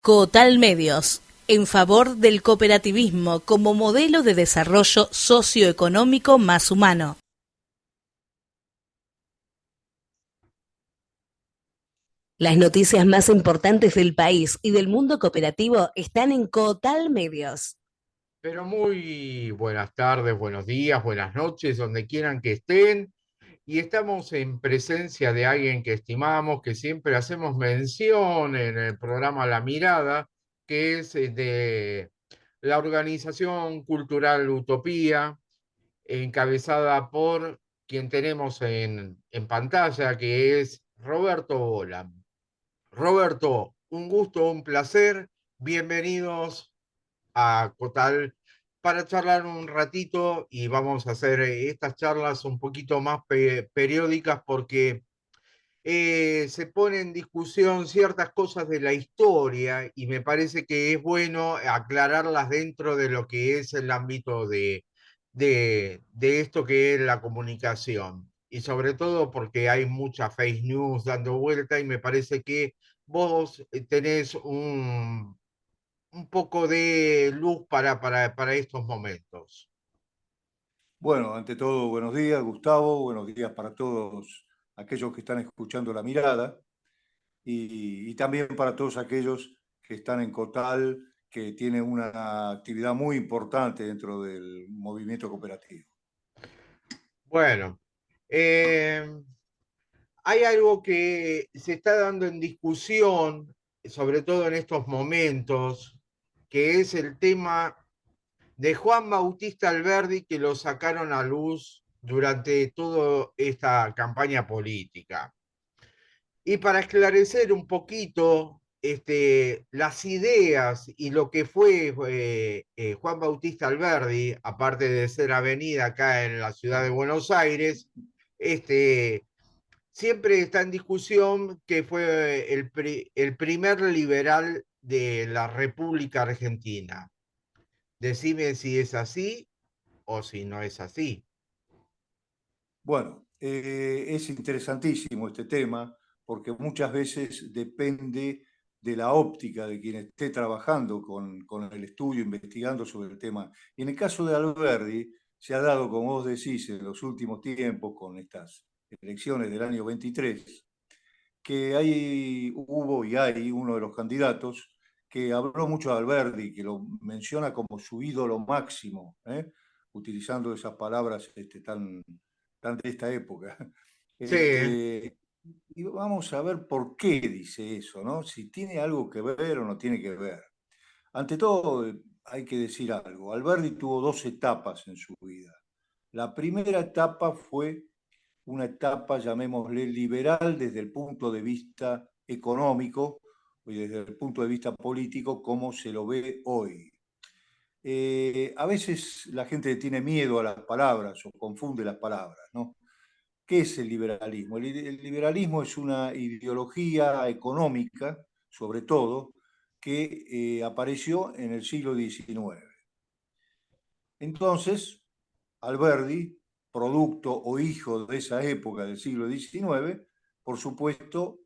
Cotal Medios, en favor del cooperativismo como modelo de desarrollo socioeconómico más humano. Las noticias más importantes del país y del mundo cooperativo están en Cotal Medios. Pero muy buenas tardes, buenos días, buenas noches, donde quieran que estén. Y estamos en presencia de alguien que estimamos, que siempre hacemos mención en el programa La Mirada, que es de la organización cultural Utopía, encabezada por quien tenemos en pantalla, que es Roberto Bola. Roberto, un gusto, un placer. Bienvenidos a Cotal para charlar un ratito y vamos a hacer estas charlas un poquito más periódicas porque se pone en discusión ciertas cosas de la historia y me parece que es bueno aclararlas dentro de lo que es el ámbito de esto que es la comunicación. Y sobre todo porque hay mucha fake news dando vuelta y me parece que vos tenés un poco de luz para estos momentos. Bueno, ante todo, buenos días, Gustavo, buenos días para todos aquellos que están escuchando La Mirada y también para todos aquellos que están en Cotal, que tienen una actividad muy importante dentro del movimiento cooperativo. Bueno, eh, hay algo que se está dando en discusión, sobre todo en estos momentos, que es el tema de Juan Bautista Alberdi, que lo sacaron a luz durante toda esta campaña política. Y para esclarecer un poquito las ideas y lo que fue Juan Bautista Alberdi, aparte de ser avenida acá en la ciudad de Buenos Aires, siempre está en discusión que fue el primer liberal de la República Argentina. Decime si es así o si no es así. Bueno, es interesantísimo este tema porque muchas veces depende de la óptica de quien esté trabajando con el estudio, investigando sobre el tema. Y en el caso de Alberdi, se ha dado, como vos decís, en los últimos tiempos, con estas elecciones del año 23, que hubo y hay uno de los candidatos que habló mucho de Alberdi, que lo menciona como su ídolo máximo, utilizando esas palabras tan de esta época. Sí, Y vamos a ver por qué dice eso, ¿no? Si tiene algo que ver o no tiene que ver. Ante todo, hay que decir algo. Alberdi tuvo dos etapas en su vida. La primera etapa fue una etapa, llamémosle, liberal desde el punto de vista económico y desde el punto de vista político, como se lo ve hoy. A veces la gente tiene miedo a las palabras o confunde las palabras, ¿no? ¿Qué es el liberalismo? El liberalismo es una ideología económica, sobre todo, que apareció en el siglo XIX. Entonces, Alberdi, producto o hijo de esa época del siglo XIX, por supuesto,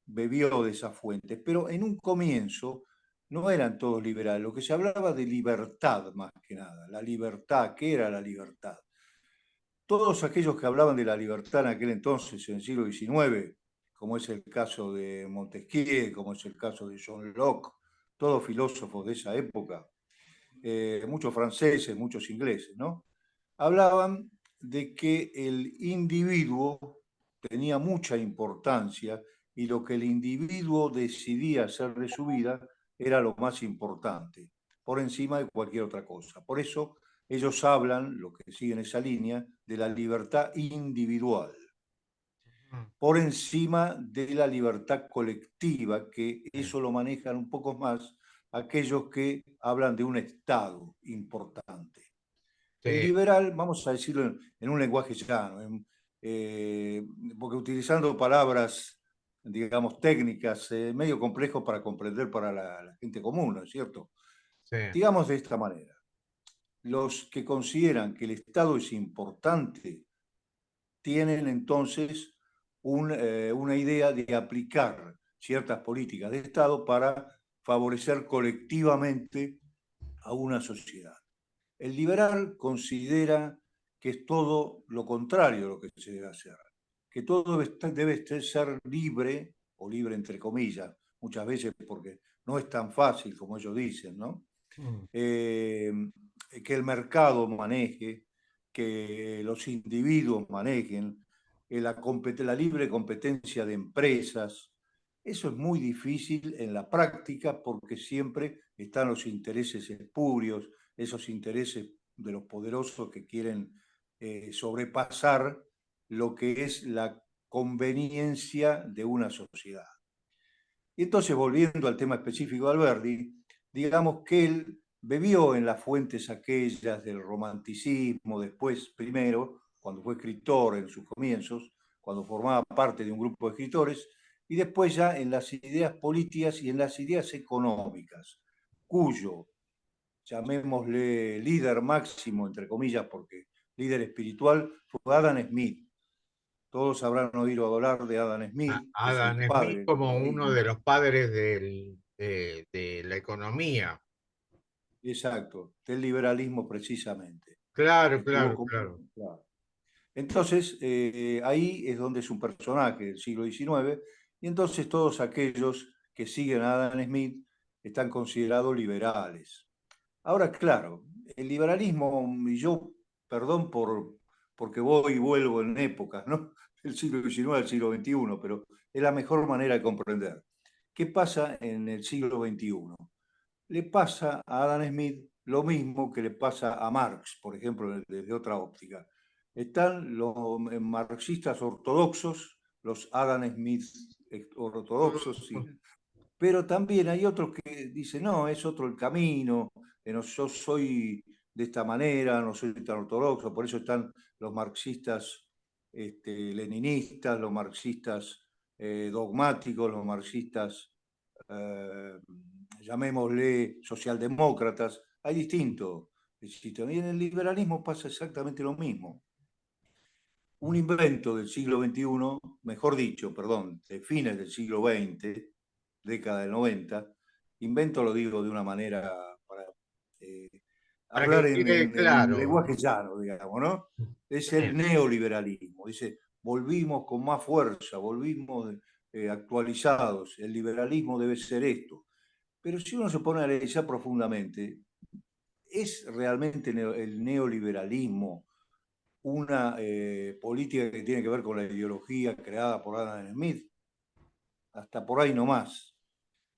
bebió de esas fuentes, pero en un comienzo no eran todos liberales, lo que se hablaba de libertad más que nada, la libertad, ¿qué era la libertad? Todos aquellos que hablaban de la libertad en aquel entonces, en el siglo XIX, como es el caso de Montesquieu, como es el caso de John Locke, todos filósofos de esa época, muchos franceses, muchos ingleses, ¿no? Hablaban de que el individuo tenía mucha importancia y lo que el individuo decidía hacer de su vida era lo más importante, por encima de cualquier otra cosa. Por eso ellos hablan, lo que siguen esa línea, de la libertad individual, por encima de la libertad colectiva, que eso lo manejan un poco más aquellos que hablan de un Estado importante. El sí, liberal, vamos a decirlo en un lenguaje llano, eh, porque utilizando palabras, digamos, técnicas, medio complejos para comprender para la gente común, ¿no es cierto? sí, Digamos de esta manera, los que consideran que el Estado es importante tienen entonces una idea de aplicar ciertas políticas de Estado para favorecer colectivamente a una sociedad. El liberal considera que es todo lo contrario lo que se debe hacer, que todo debe ser libre, o libre entre comillas, muchas veces porque no es tan fácil como ellos dicen, ¿no? Que el mercado maneje, que los individuos manejen, la libre competencia de empresas. Eso es muy difícil en la práctica porque siempre están los intereses espurios, esos intereses de los poderosos que quieren sobrepasar lo que es la conveniencia de una sociedad. Y entonces, volviendo al tema específico de Alberdi, digamos que él bebió en las fuentes aquellas del romanticismo, después, primero, cuando fue escritor en sus comienzos, cuando formaba parte de un grupo de escritores, y después ya en las ideas políticas y en las ideas económicas, cuyo, llamémosle líder máximo, entre comillas, porque líder espiritual, fue Adam Smith. Todos habrán oído hablar de Adam Smith, que es el Adam Smith padre del como uno de liberalismo. los padres de la economía. Exacto, del liberalismo precisamente. Claro, Estuvo claro, con... claro. Claro. Entonces, ahí es donde es un personaje del siglo XIX, y entonces todos aquellos que siguen a Adam Smith están considerados liberales. Ahora, claro, el liberalismo, y yo, perdón porque voy y vuelvo en épocas, ¿no? Del siglo XIX al siglo XXI, pero es la mejor manera de comprender. ¿Qué pasa en el siglo XXI? Le pasa a Adam Smith lo mismo que le pasa a Marx, por ejemplo, desde otra óptica. Están los marxistas ortodoxos, los Adam Smith ortodoxos, pero también hay otros que dicen, no, es otro el camino, yo soy de esta manera, no soy tan ortodoxo, por eso están los marxistas leninistas, los marxistas dogmáticos, los marxistas eh, llamémosle socialdemócratas, hay distintos. Y en el liberalismo pasa exactamente lo mismo. Un invento del siglo XXI, mejor dicho, perdón, de fines del siglo XX, década del 90, invento lo digo de una manera para eh, Para que hablar quede en claro. lenguaje llano, digamos, ¿no? Es el neoliberalismo. Dice, volvimos con más fuerza, volvimos actualizados, el liberalismo debe ser esto. Pero si uno se pone a analizar profundamente, ¿es realmente el neoliberalismo una política que tiene que ver con la ideología creada por Adam Smith? Hasta por ahí nomás.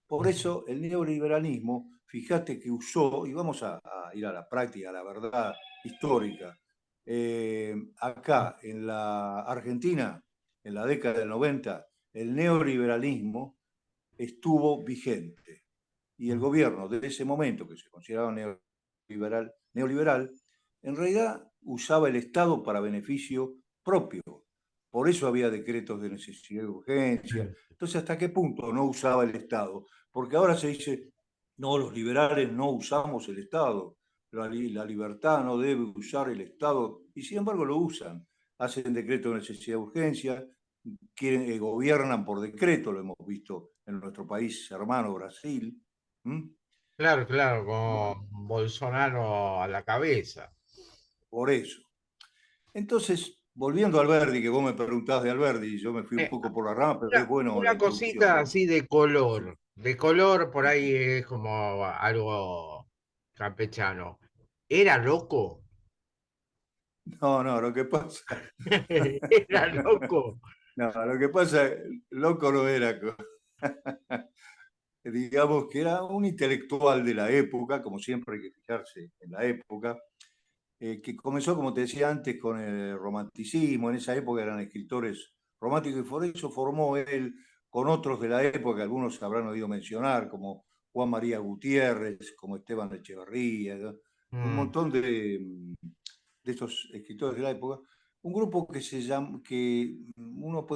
Por eso el neoliberalismo, fíjate que usó, y vamos a ir a la práctica, a la verdad histórica, acá en la Argentina, en la década del 90, el neoliberalismo estuvo vigente. Y el gobierno de ese momento, que se consideraba neoliberal, en realidad usaba el Estado para beneficio propio. Por eso había decretos de necesidad y urgencia. Entonces, ¿hasta qué punto no usaba el Estado? Porque ahora se dice, no, los liberales no usamos el Estado. La libertad no debe usar el Estado. Y sin embargo lo usan. Hacen decretos de necesidad y urgencia, gobiernan por decreto, lo hemos visto en nuestro país hermano Brasil. ¿Mm? Claro, claro, Bueno, con Bolsonaro a la cabeza. por eso. Entonces, volviendo a Alberdi, que vos me preguntabas de Alberdi, yo me fui un Eh, poco por la rama, pero es bueno la una introducción, cosita ¿no? así de color por ahí es como algo campechano. ¿Era loco? No, no, lo que pasa, Era loco. no, lo que pasa, loco no era, digamos que era un intelectual de la época, como siempre hay que fijarse en la época, que comenzó, como te decía antes, con el romanticismo. En esa época eran escritores románticos y por eso formó él con otros de la época, algunos habrán oído mencionar, como Juan María Gutiérrez, como Esteban Echeverría, ¿no? Un Mm, montón de estos escritores de la época. Un grupo que se llama, que uno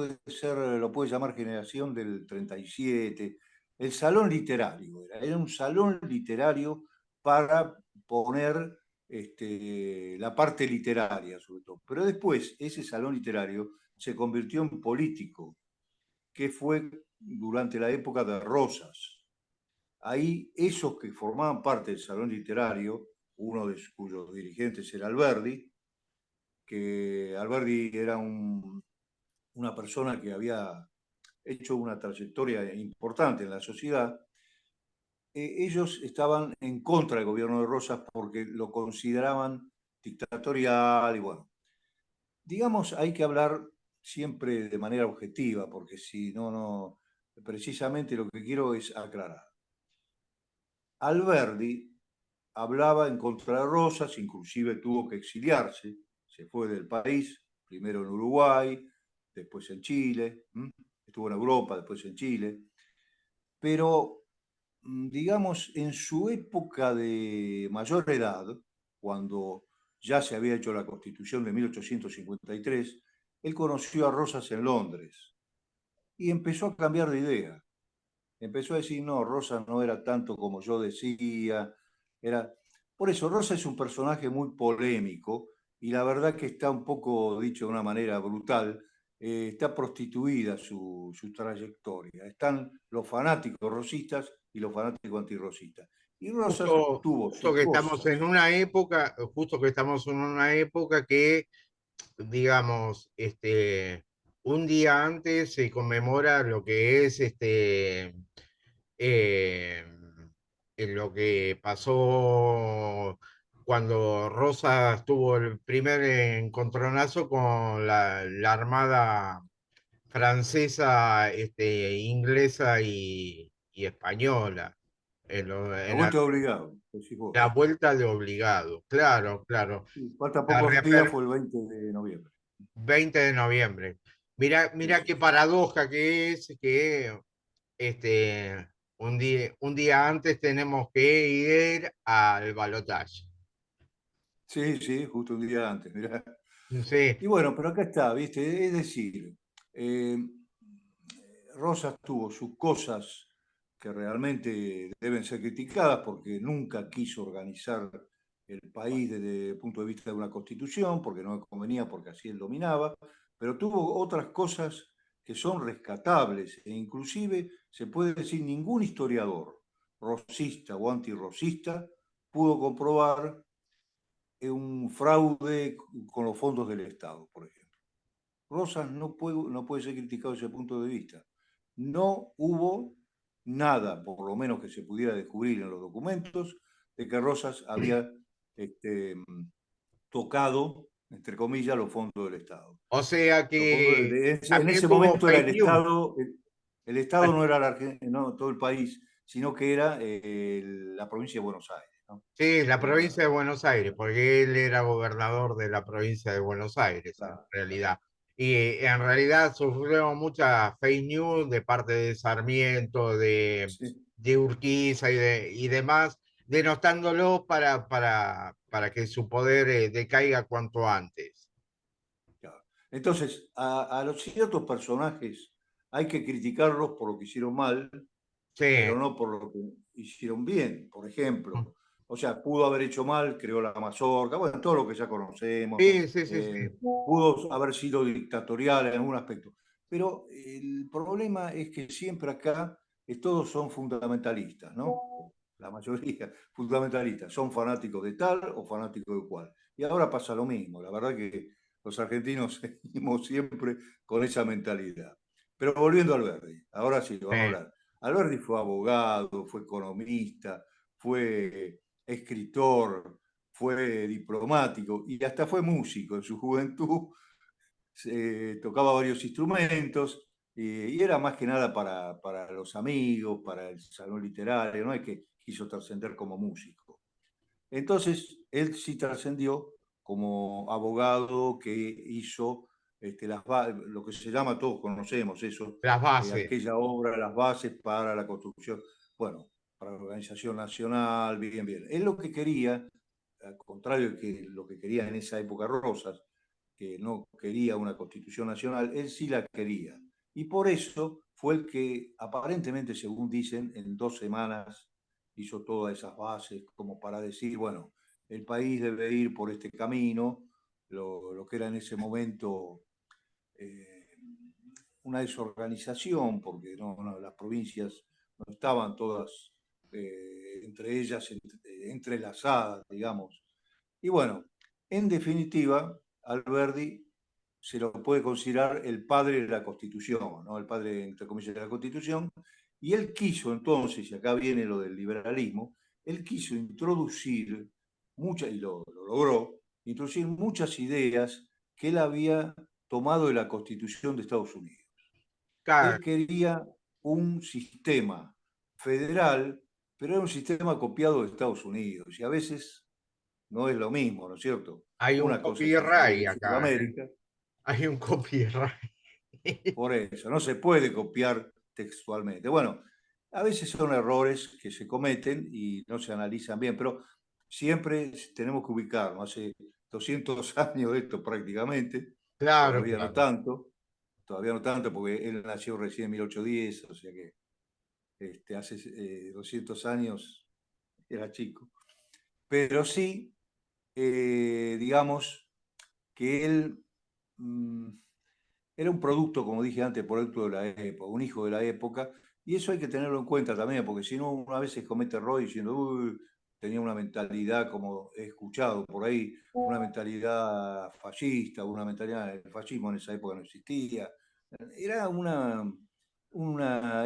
lo puede llamar Generación del 37, el Salón Literario, era un salón literario para poner la parte literaria, sobre todo. Pero después ese salón literario se convirtió en político, que fue durante la época de Rosas. ahí esos que formaban parte del Salón Literario, uno de cuyos dirigentes era Alberdi, que Alberdi era una persona que había hecho una trayectoria importante en la sociedad, ellos estaban en contra del gobierno de Rosas porque lo consideraban dictatorial y bueno, digamos, hay que hablar siempre de manera objetiva, porque si no, no, precisamente lo que quiero es aclarar. Alberdi hablaba en contra de Rosas, inclusive tuvo que exiliarse, se fue del país, primero en Uruguay, después en Chile, estuvo en Europa, después en Chile, pero digamos, en su época de mayor edad, cuando ya se había hecho la Constitución de 1853, él conoció a Rosas en Londres y empezó a cambiar de idea. Empezó a decir, no, Rosas no era tanto como yo decía, era... Por eso, Rosas es un personaje muy polémico y la verdad que está un poco, dicho de una manera brutal, está prostituida su trayectoria. Están los fanáticos rosistas y los fanáticos antirrosistas. Y Rosas tuvo Justo sus que estamos en cosas. una época, justo que estamos en una época que, digamos, un día antes se conmemora lo que es eh, en lo que pasó cuando Rosas tuvo el primer encontronazo con la Armada francesa, inglesa y española. La En vuelta de obligado, decís la vos. vuelta de obligado, claro, claro. Sí, falta La pocos días, fue el 20 de noviembre. 20 de noviembre. Mira, Sí, mira sí, qué sí. paradoja que es que un día antes tenemos que ir al balotaje. Sí, sí, justo un día antes, mirá. Sí, Y bueno, pero acá está, ¿viste? Es decir, eh, Rosas tuvo sus cosas que realmente deben ser criticadas porque nunca quiso organizar el país desde el punto de vista de una constitución, porque no le convenía, porque así él dominaba, pero tuvo otras cosas que son rescatables e inclusive se puede decir ningún historiador rosista o antirrosista pudo comprobar un fraude con los fondos del Estado, por ejemplo. Rosas no puede ser criticado desde ese punto de vista. No hubo nada, por lo menos que se pudiera descubrir en los documentos, de que Rosas había este, tocado, entre comillas, los fondos del Estado. o sea Los fondos que en también ese tuvo momento era fake el news. Estado, el Estado no era no, todo el país, sino que era la provincia de Buenos Aires. ¿No? Sí, la Era, provincia de Buenos Aires, porque él era gobernador de la provincia de Buenos Aires, en claro, claro. realidad. Y en realidad sufrió mucha fake news de parte de Sarmiento, Sí. de Urquiza y demás, denostándolo para que su poder decaiga cuanto antes. Claro. Entonces, a los ciertos personajes hay que criticarlos por lo que hicieron mal, Sí, pero no por lo que hicieron bien. Por ejemplo, o sea, pudo haber hecho mal, creó la mazorca, bueno, todo lo que ya conocemos, sí, sí, sí, sí. pudo haber sido dictatorial en algún aspecto. Pero el problema es que siempre acá todos son fundamentalistas, ¿no? La mayoría fundamentalistas son fanáticos de tal o fanáticos de cual. Y ahora pasa lo mismo. La verdad que los argentinos seguimos siempre con esa mentalidad. Pero volviendo a Alberdi, ahora sí, Sí. vamos a hablar. Alberdi fue abogado, fue economista, fue escritor, fue diplomático y hasta fue músico. En su juventud tocaba varios instrumentos y era más que nada para los amigos, para el salón literario, no es que quiso trascender como músico. Entonces, él sí trascendió como abogado que hizo lo que se llama, todos conocemos eso, Las bases. aquella obra, las bases para la construcción, bueno, para la organización nacional, bien, bien. Él lo que quería, al contrario de que lo que quería en esa época Rosas, que no quería una constitución nacional, él sí la quería. Y por eso fue el que aparentemente, según dicen, en 2 semanas hizo todas esas bases como para decir, bueno, el país debe ir por este camino, lo que era en ese momento eh, una desorganización, porque las provincias no estaban todas entre ellas entrelazadas, digamos. Y bueno, en definitiva, Alberdi se lo puede considerar el padre de la Constitución, ¿no? El padre, entre comillas, de la Constitución. Y él quiso entonces, y acá viene lo del liberalismo, él quiso introducir muchas, y lo logró, introducir muchas ideas que él había tomado de la Constitución de Estados Unidos. Claro, Él quería un sistema federal, pero era un sistema copiado de Estados Unidos, y a veces no es lo mismo, ¿no es cierto? hay un Una cosa es Israel copyright y acá, ¿eh? Sudamérica, Hay un copyright. por eso, no se puede copiar textualmente. Bueno, a veces son errores que se cometen y no se analizan bien, pero siempre tenemos que ubicarnos. Hace 200 años de esto prácticamente, Claro, todavía no claro. tanto, todavía no tanto porque él nació recién en 1810, o sea que hace 200 años era chico. Pero sí, digamos que él era un producto, como dije antes, producto de la época, un hijo de la época, y eso hay que tenerlo en cuenta también, porque si no, una vez se comete error diciendo, uy, tenía una mentalidad, como he escuchado por ahí, una mentalidad fascista, una mentalidad, el fascismo en esa época no existía. Era una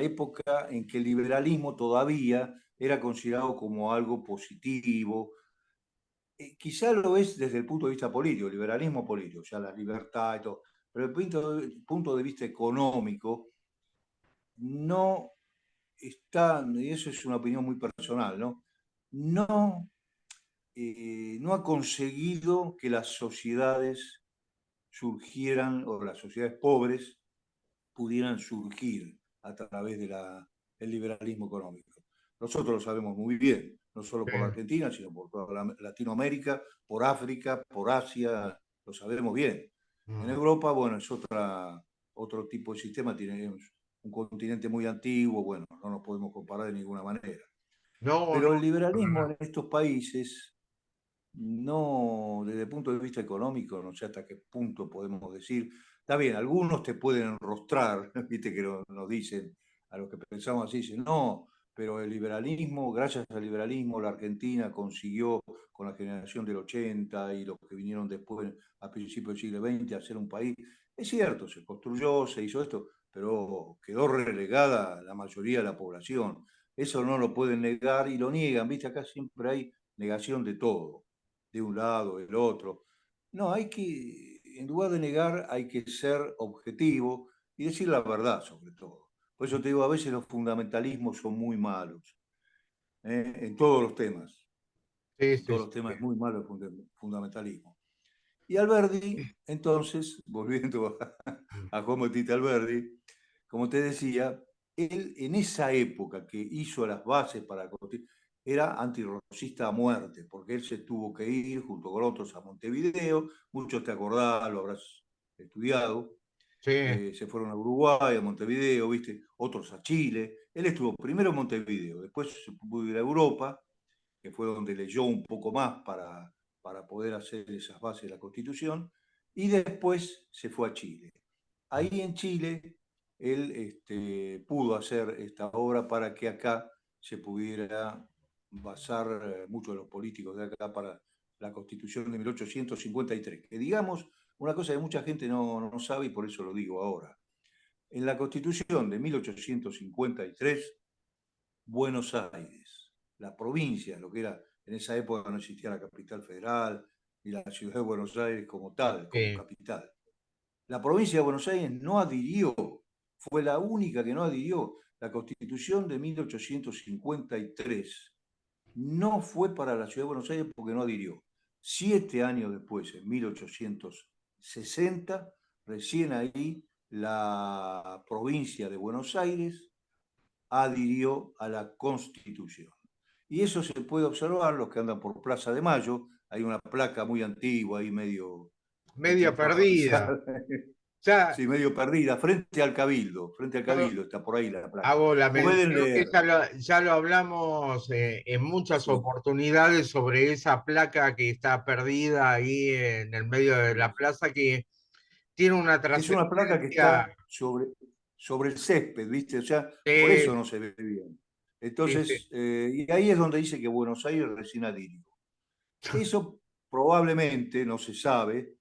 época en que el liberalismo todavía era considerado como algo positivo. Quizá lo es desde el punto de vista político, liberalismo político, ya la libertad y todo, pero desde el punto de vista económico no está, y eso es una opinión muy personal, ¿no? No, no ha conseguido que las sociedades surgieran, o las sociedades pobres pudieran surgir a través del liberalismo económico. Nosotros lo sabemos muy bien, no solo por la Sí. Argentina, sino por toda Latinoamérica, por África, por Asia, lo sabemos bien. En Mm. Europa, bueno, es otro tipo de sistema, tenemos un continente muy antiguo, bueno, no nos podemos comparar de ninguna manera. No, no, Pero el no, liberalismo no. en estos países, no, desde el punto de vista económico, no sé hasta qué punto podemos decir, está bien, algunos te pueden enrostrar, viste que nos dicen, a los que pensamos así, dicen, no, pero el liberalismo, gracias al liberalismo, la Argentina consiguió con la generación del 80 y los que vinieron después, a principios del siglo XX, a ser un país. Es cierto, se construyó, se hizo esto, pero quedó relegada la mayoría de la población. Eso no lo pueden negar y lo niegan, viste, acá siempre hay negación de todo, de un lado, del otro. No, en lugar de negar, hay que ser objetivo y decir la verdad sobre todo. Por eso te digo, a veces los fundamentalismos son muy malos, en todos los temas. Sí, En sí, todos sí. los temas es muy malo el fundamentalismo. Y Alberdi, entonces, volviendo a Juan Bautista Alberdi, como te decía, él en esa época que hizo las bases para era antirrocista a muerte, porque él se tuvo que ir junto con otros a Montevideo, muchos te acordás, lo habrás estudiado, Sí, se fueron a Uruguay, a Montevideo, ¿viste? Otros a Chile. Él estuvo primero en Montevideo, después se pudo ir a Europa, que fue donde leyó un poco más para poder hacer esas bases de la Constitución, y después se fue a Chile. Ahí en Chile él pudo hacer esta obra para que acá se pudiera basar muchos de los políticos de acá para la Constitución de 1853, que digamos una cosa que mucha gente no sabe y por eso lo digo ahora. En la Constitución de 1853, Buenos Aires, la provincia, lo que era, en esa época no existía la capital federal, ni la ciudad de Buenos Aires como tal, como sí. capital. La provincia de Buenos Aires no adhirió, fue la única que no adhirió. La Constitución de 1853 no fue para la ciudad de Buenos Aires porque no adhirió. 7 años después, en 1860, recién ahí la provincia de Buenos Aires adhirió a la Constitución. Y eso se puede observar, los que andan por Plaza de Mayo, hay una placa muy antigua ahí medio Media perdida. desactualizada, Ya, sí, medio perdida, frente al yo Cabildo, está por ahí la placa. hago la Pueden mención que leerla. ya lo hablamos en muchas Sí, oportunidades sobre esa placa que está perdida ahí en el medio de la sí. plaza, que tiene una Es una placa que trascendencia. está sobre el césped, ¿viste? O sea, por eh, eso no se ve bien. Este, Entonces, y ahí es donde dice que Buenos Aires recién adhirió. Eso probablemente, no se sabe,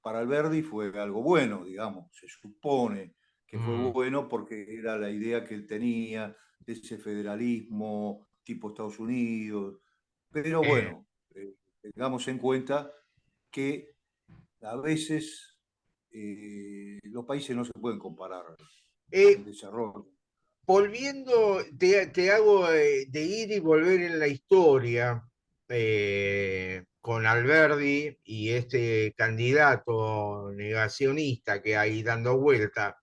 para Alberdi fue algo bueno, digamos, se supone que fue mm, bueno porque era la idea que él tenía de ese federalismo tipo Estados Unidos, pero eh, bueno, tengamos en cuenta que a veces los países no se pueden comparar en eh, desarrollo. volviendo, te hago de ir y volver en la historia con Alberdi y este candidato negacionista que hay dando vuelta.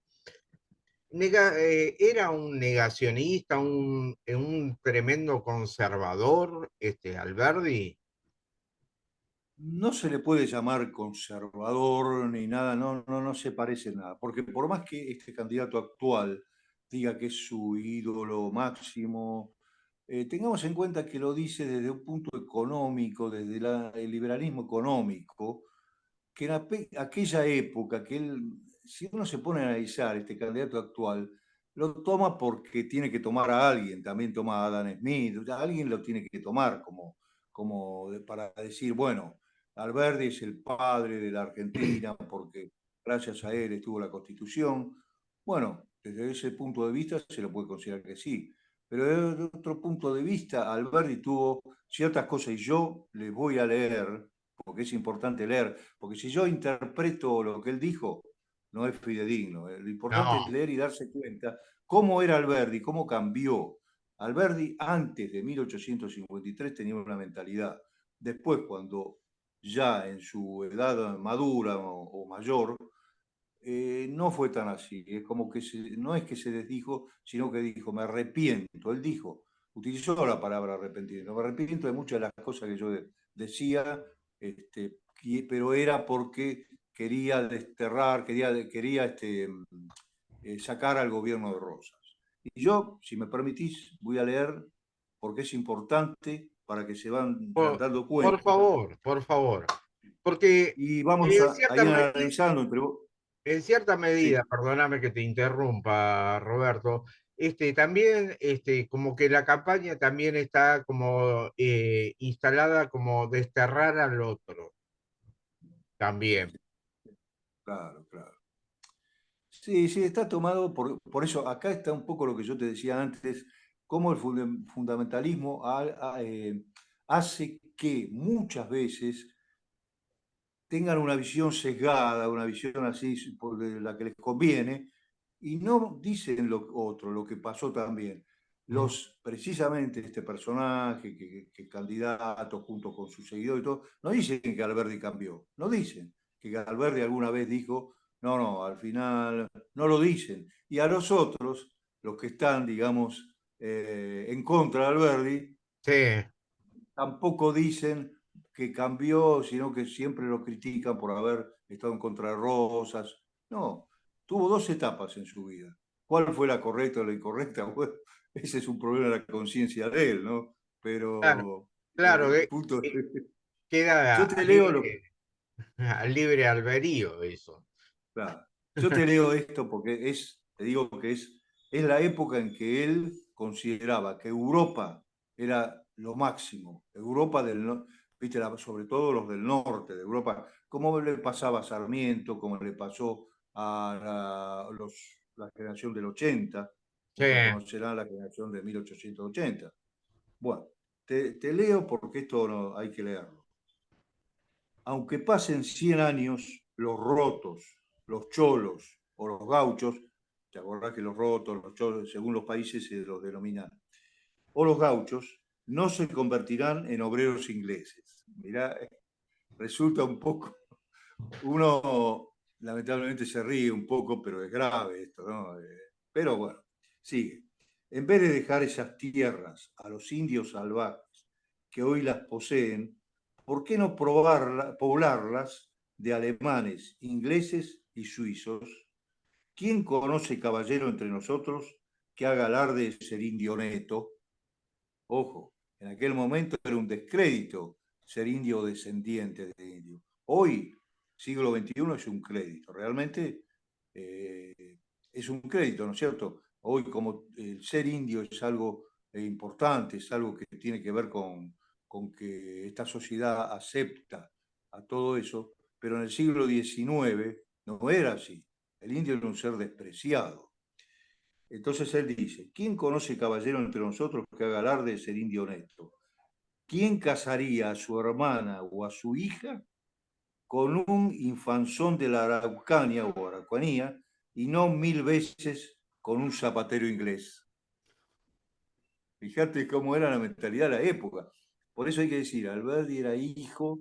Era un negacionista, un tremendo conservador, este Alberdi. No se le puede llamar conservador ni nada, no se parece en nada, porque por más que este candidato actual diga que es su ídolo máximo, tengamos en cuenta que lo dice desde un punto económico, desde el liberalismo económico, que en aquella época, que él, si uno se pone a analizar este candidato actual, lo toma porque tiene que tomar a alguien, también toma a Adam Smith, o sea, alguien lo tiene que tomar para decir, bueno, Alberdi es el padre de la Argentina porque gracias a él estuvo la Constitución. Bueno, desde ese punto de vista se lo puede considerar que sí, pero desde otro punto de vista, Alberdi tuvo ciertas cosas y yo les voy a leer porque es importante leer, porque si yo interpreto lo que él dijo, no es fidedigno. Lo importante es No, leer y darse cuenta cómo era Alberdi, cómo cambió. Alberdi antes de 1853 tenía una mentalidad. Después, cuando ya en su edad madura o mayor, no fue tan así. Es como que no es que se desdijo, sino que dijo, me arrepiento. Él dijo, utilizó la palabra arrepentimiento. Me arrepiento de muchas de las cosas que yo decía, pero era porque quería desterrar, sacar al gobierno de Rosas. Y yo, si me permitís, voy a leer porque es importante para que se van dando por cuenta. favor, por favor. Porque Y vamos en a cierta ir medida, analizando entre vos. en cierta medida, Sí. perdóname que te interrumpa, Roberto, también como que la campaña también está como instalada como desterrar al otro, también. Claro, claro. Sí, sí, está tomado por eso. Acá está un poco lo que yo te decía antes, cómo el fundamentalismo hace que muchas veces tengan una visión sesgada, una visión así por la que les conviene, y no dicen lo otro, lo que pasó también. Mm, Precisamente este personaje, que candidato junto con su seguidor y todo, no dicen que Alberti cambió, no dicen que Alberti alguna vez dijo, no, al final no lo dicen. Y a los otros, los que están, digamos, en contra de Alberti, sí, tampoco dicen que cambió, sino que siempre lo critican por haber estado en contra de Rosas. No, tuvo dos etapas en su vida. ¿Cuál fue la correcta o la incorrecta? Bueno, ese es un problema de la conciencia de él, ¿no? claro, Pero claro, el punto que queda yo te leo lo, a libre albedrío eso. claro, yo te leo esto porque te digo que es la época en que él consideraba que Europa era lo máximo. Europa viste, sobre todo los del norte de Europa, como le pasaba a Sarmiento, como le pasó la generación del 80, Sí, muchos conocerán la generación de 1880. Bueno, te leo porque esto hay que leerlo. Aunque pasen 100 años, los rotos, los cholos o los gauchos, te acordás que los rotos, los cholos, según los países se los denominan, o los gauchos, no se convertirán en obreros ingleses. Mirá, resulta un poco, uno lamentablemente se ríe un poco, pero es grave esto, ¿no? Pero bueno, sigue. En vez de dejar esas tierras a los indios salvajes que hoy las poseen, ¿por qué no poblarlas de alemanes, ingleses y suizos? ¿Quién conoce, caballero, entre nosotros que haga alarde de ser indio neto? Ojo, en aquel momento era un descrédito ser indio o descendiente de indio. Hoy, siglo XXI, es un crédito. Realmente es un crédito, ¿no es cierto? hoy como el ser indio es algo importante, es algo que tiene que ver con que esta sociedad acepta a todo eso, pero en el siglo XIX no era así. El indio era un ser despreciado. Entonces él dice, ¿quién conoce caballero entre nosotros que haga alarde de ser indio honesto? ¿Quién casaría a su hermana o a su hija con un infanzón de la Araucanía o Araucanía y no 1000 veces con un zapatero inglés? Fíjate cómo era la mentalidad de la época. Por eso hay que decir, Alberdi era hijo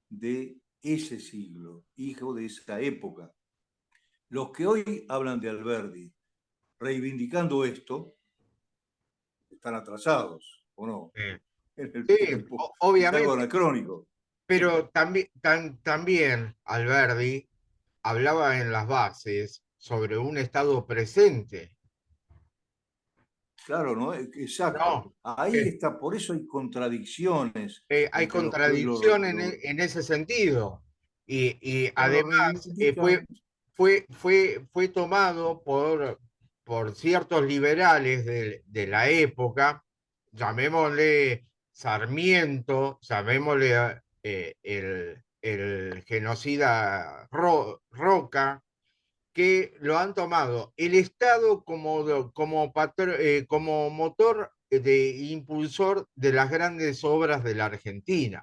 de ese siglo, hijo de esa época. Los que hoy hablan de Alberdi reivindicando esto, están atrasados, ¿o no? Eh, En el sí, tiempo. Es algo obviamente, anacrónico. pero también, también Alberdi hablaba en las bases sobre un estado presente. Claro, ¿no? Exacto. No, Ahí eh, está, por eso hay contradicciones hay entre los que hoy contradicción en ese sentido. Y bueno, además reivindican. fue tomado por ciertos liberales de la época, llamémosle Sarmiento, llamémosle el genocida Roca, que lo han tomado el Estado como motor de impulsor de las grandes obras de la Argentina.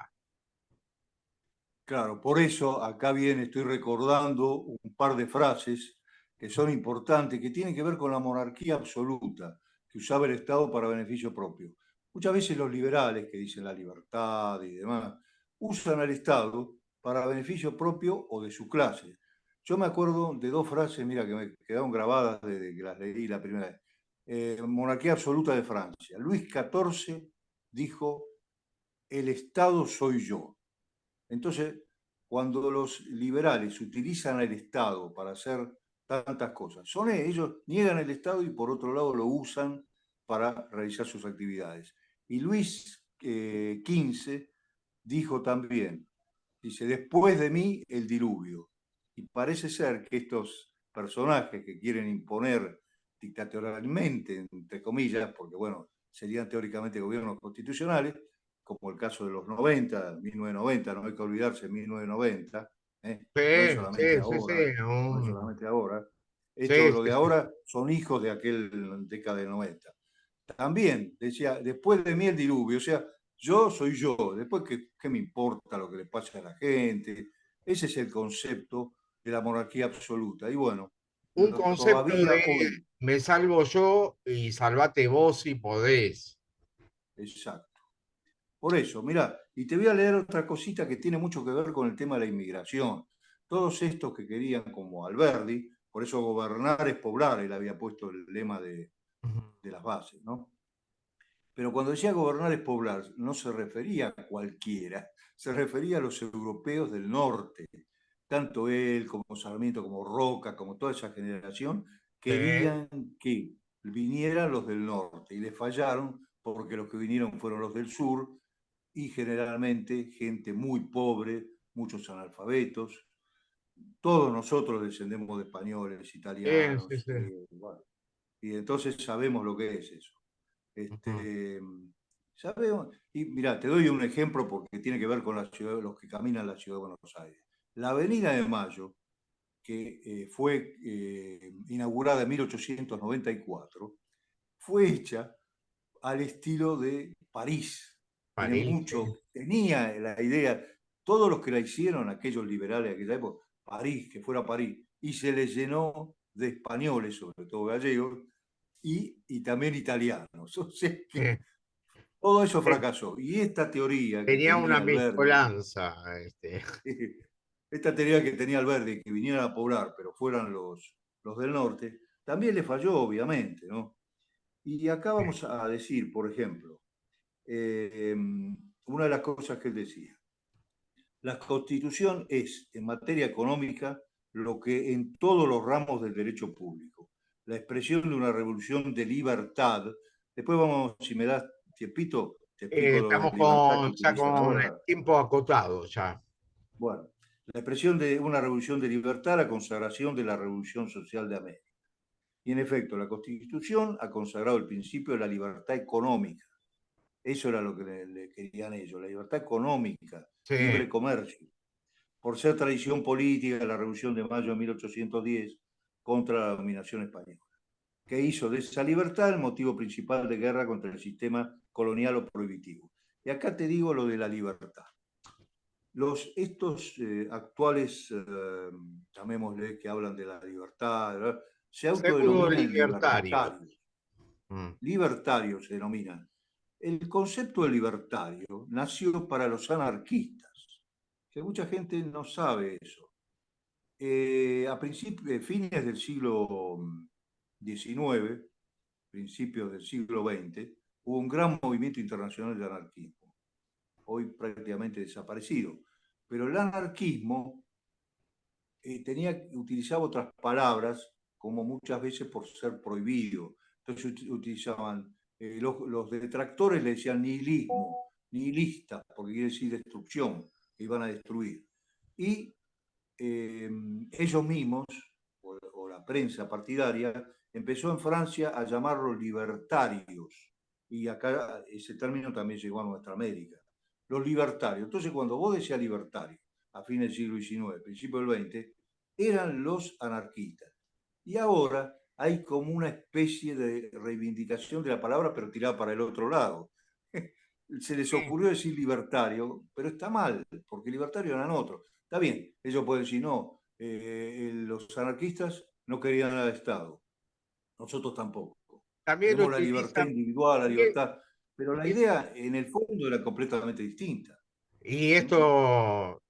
Claro, por eso acá viene, estoy recordando un par de frases que son importantes, que tienen que ver con la monarquía absoluta que usaba el Estado para beneficio propio. Muchas veces los liberales que dicen la libertad y demás usan al Estado para beneficio propio o de su clase. Yo me acuerdo de dos frases, mira, que me quedaron grabadas desde que las leí la primera vez. Monarquía absoluta de Francia. Luis XIV dijo, el Estado soy yo. Entonces, cuando los liberales utilizan el Estado para hacer tantas cosas, son ellos, niegan el Estado y por otro lado lo usan para realizar sus actividades. Y Luis XV dijo también, dice, después de mí el diluvio. Y parece ser que estos personajes que quieren imponer dictatorialmente, entre comillas, porque bueno, serían teóricamente gobiernos constitucionales, como el caso de los 90, 1990, no hay que olvidarse, 1990, no es Sí, solamente sí, sí, sí, ahora, no es solamente ahora. Esto, sí, lo sí, de sí. ahora son hijos de aquel década de 90. También decía, después de mí el diluvio, o sea, yo soy yo, después qué me importa lo que le pase a la gente. Ese es el concepto de la monarquía absoluta. Y bueno, Un concepto todavía de hoy, me salvo yo y salvate vos si podés. exacto. Por eso, mira, y te voy a leer otra cosita que tiene mucho que ver con el tema de la inmigración. Todos estos que querían, como Alberdi, por eso gobernar es poblar, él había puesto el lema de las bases, ¿no? Pero cuando decía gobernar es poblar, no se refería a cualquiera, se refería a los europeos del norte. Tanto él como Sarmiento, como Roca, como toda esa generación, Sí, querían que vinieran los del norte y les fallaron porque los que vinieron fueron los del sur y generalmente gente muy pobre, muchos analfabetos. Todos nosotros descendemos de españoles, sí, sí, italianos, sí. bueno, y entonces sabemos lo que es eso. Ujú. Este, sabemos, y mira, te doy un ejemplo porque tiene que ver con la ciudad, los que caminan la ciudad de Buenos Aires. La Avenida de Mayo, que fue inaugurada en 1894, fue hecha al estilo de París. Tiene París, sí. mucho, tenía la idea, todos los que la hicieron, aquellos liberales de aquella época, París, que fuera París, y se le llenó de españoles, sobre todo gallegos, y también italianos. O sea que Sí. todo eso Eh, fracasó. Y esta teoría que Tenía una tenía Alberdi, mezcolanza, este. esta teoría que tenía Alberdi, que vinieran a poblar, pero fueran los del norte, también le falló, obviamente, ¿no? Y acá vamos a decir, por ejemplo, una de las cosas que él decía, la constitución es, en materia económica, lo que en todos los ramos del derecho público, la expresión de una revolución de libertad. Después vamos, si me das tiempito, te explico lo de Estamos libertad que ya utilizan con el ahora. tiempo acotado ya. Bueno, la expresión de una revolución de libertad, la consagración de la revolución social de América. Y en efecto, la Constitución ha consagrado el principio de la libertad económica. Eso era lo que le querían ellos, la libertad económica, Sí, libre comercio. Por ser tradición política de la Revolución de Mayo de 1810 contra la dominación española, que hizo de esa libertad el motivo principal de guerra contra el sistema colonial o prohibitivo. Y acá te digo lo de la libertad. Estos actuales, llamémosle, que hablan de la libertad, ¿verdad? Se pseudo autodenominan libertario. libertarios. Libertarios se denominan. El concepto de libertario nació para los anarquistas, que mucha gente no sabe eso. A fines del siglo XIX, principios del siglo XX, hubo un gran movimiento internacional de anarquismo, hoy prácticamente desaparecido. Pero el anarquismo utilizaba otras palabras, como muchas veces por ser prohibido. Entonces utilizaban, los detractores le decían nihilismo, nihilista, porque quiere decir destrucción, que iban a destruir. Y ellos mismos, o la prensa partidaria, empezó en Francia a llamarlos libertarios. Y acá ese término también llegó a nuestra América. Los libertarios. Entonces, cuando vos decías libertario, a fines del siglo XIX, principio del XX, eran los anarquistas. Y ahora hay como una especie de reivindicación de la palabra, pero tirada para el otro lado. Se les ocurrió decir libertario, pero está mal, porque libertarios eran otros. Está bien, ellos pueden decir, no, los anarquistas no querían nada de Estado, nosotros tampoco. También Queremos la libertad utilizan, individual, la y, libertad, pero la y- idea en el fondo era completamente distinta. y esto,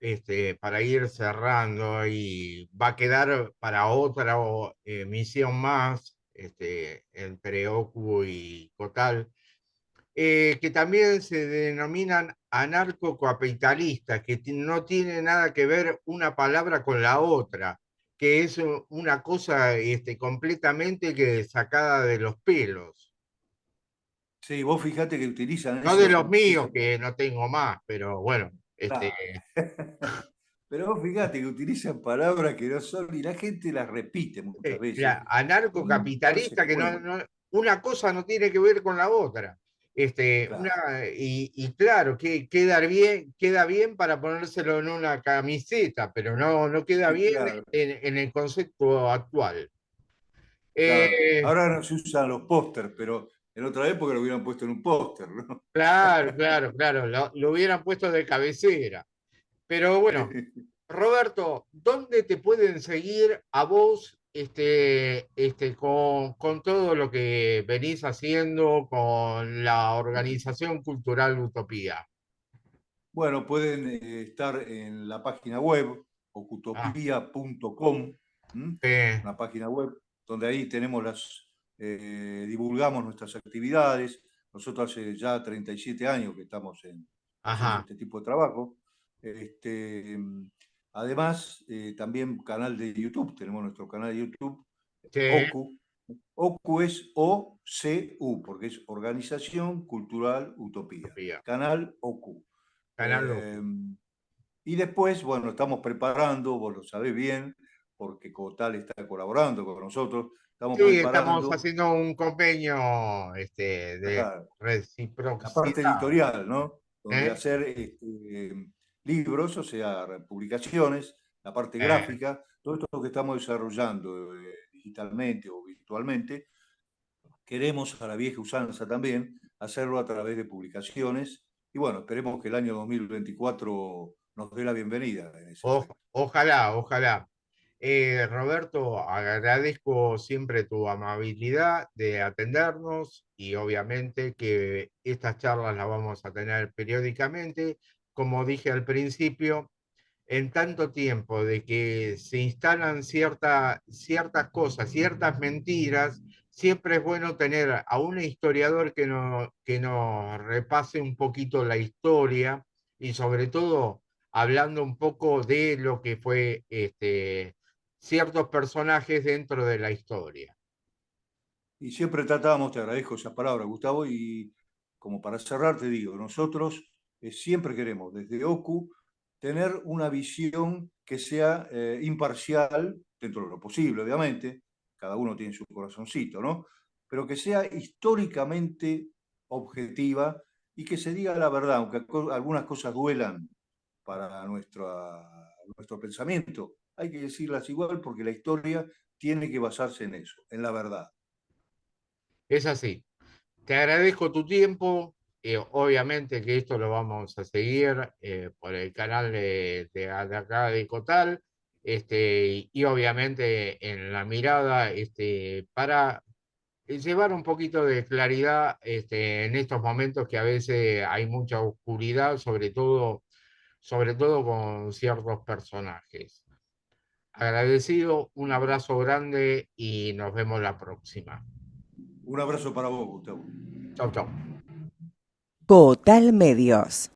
para ir cerrando, y va a quedar para otra misión más, entre OCU y COTAL, que también se denominan anarcocapitalistas, que no tiene nada que ver una palabra con la otra, que es una cosa completamente que sacada de los pelos. Sí, vos fíjate que utilizan No de eso, los míos, esa que no tengo más, pero bueno, palabra. Pero vos fíjate que utilizan palabras que no son y la gente las repite muchas veces sin darse anarcocapitalista, que cuenta. una cosa no tiene que ver con la otra. Claro, Y claro, que queda bien para ponérselo en una camiseta, pero no queda sí, bien claro, en el concepto actual. claro. Eh, Ahora no se usan los pósters, pero en otra época lo hubieran puesto en un póster, ¿no? claro, lo hubieran puesto de cabecera. Pero bueno, Roberto, ¿dónde te pueden seguir a vos con todo lo que venís haciendo con la Organización Cultural Utopía? Bueno, pueden estar en la página web Ah, ocutopia.com, sí, una página web donde ahí tenemos divulgamos nuestras actividades. Nosotros hace ya 37 años que estamos haciendo ajá, este tipo de trabajo. Este, además, también canal de YouTube, tenemos nuestro canal de YouTube, sí, OCU. OCU es OCU, porque es Organización Cultural Utopía. Utopía, Canal OCU. Canal Ocu. Y después, bueno, estamos preparando, vos lo sabés bien, porque Cotal está colaborando con nosotros, estamos Sí, estamos preparando haciendo un convenio de la, la parte reciprocidad. editorial, ¿no? Donde ¿Eh? hacer libros, o sea, publicaciones, la parte Eh, gráfica, todo esto que estamos desarrollando digitalmente o virtualmente, queremos a la vieja usanza también hacerlo a través de publicaciones y bueno, esperemos que el año 2024 nos dé la bienvenida en ese aspecto. Ojalá. Roberto, agradezco siempre tu amabilidad de atendernos y obviamente que estas charlas las vamos a tener periódicamente. Como dije al principio, en tanto tiempo de que se instalan ciertas cosas, ciertas mentiras, siempre es bueno tener a un historiador que nos repase un poquito la historia y sobre todo hablando un poco de lo que fue ciertos personajes dentro de la historia. Y siempre tratamos, te agradezco esa palabra, Gustavo, y como para cerrar te digo, nosotros siempre queremos desde OCU tener una visión que sea imparcial, dentro de lo posible, obviamente, cada uno tiene su corazoncito, ¿no? Pero que sea históricamente objetiva y que se diga la verdad, aunque algunas cosas duelan para nuestro pensamiento. Hay que decirlas igual porque la historia tiene que basarse en eso, en la verdad. Es así. Te agradezco tu tiempo. Obviamente que esto lo vamos a seguir por el canal de acá de Cotal, y obviamente en la mirada para llevar un poquito de claridad en estos momentos que a veces hay mucha oscuridad, sobre todo con ciertos personajes. Agradecido, un abrazo grande y nos vemos la próxima. Un abrazo para vos, Gustavo. Chau, chau. Cotal Medios.